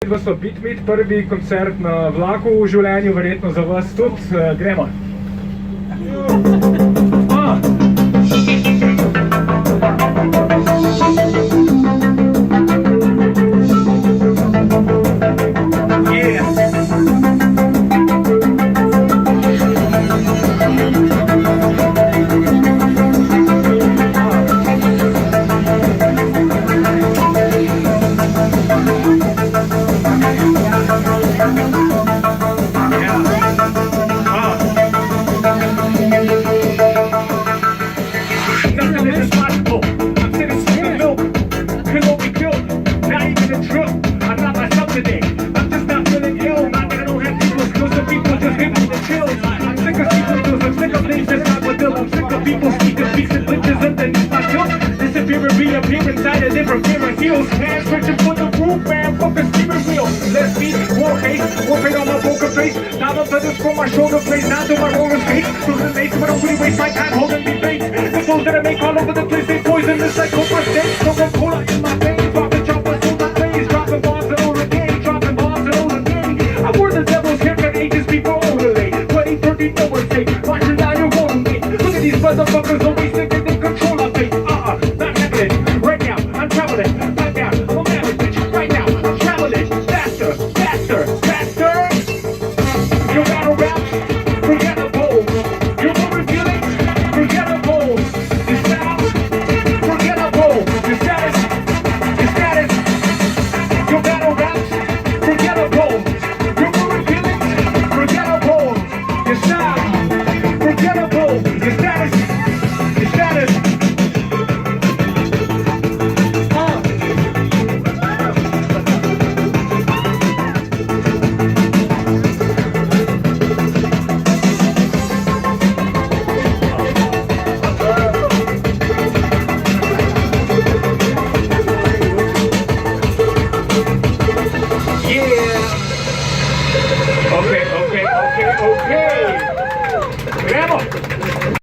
V so Beatmeet, prvi koncert na vlaku v življenju, verjetno za vas tudi. Gremo. People speaking speaks and glitches underneath my guilt. Disappear and reappear inside a different pair of heels. Hands searching for the roof, man, fuck the steering wheel. Let's beat, war haste, warpaint on my poker face. Now up to this from my shoulder blades, now to my roller skates. Through the maze, but I don't really waste my time holding debates. The flows that I make all over the place, they poisonous like Cobra States. Coca-Cola in my veins, dropping chocolate on my face. Dropping bombs and all again, dropping bombs and all again. I wore the devil's haircut ages before overlay. 2030, no one's safe. Watching now you're rolling me. Look at these motherfuckers always thinking they control our fate. Not happening. Right now, I'm traveling. Back down, I'm bitch. Right now, I'm traveling. Faster, faster, faster. Your battle raps, forgettable. Your movie feelings, forgettable. Your style, forgettable. Your status, your battle raps, forgettable. Your movie feelings, forgettable. Your style, forgettable. Your status, your status. Okay. Grabo!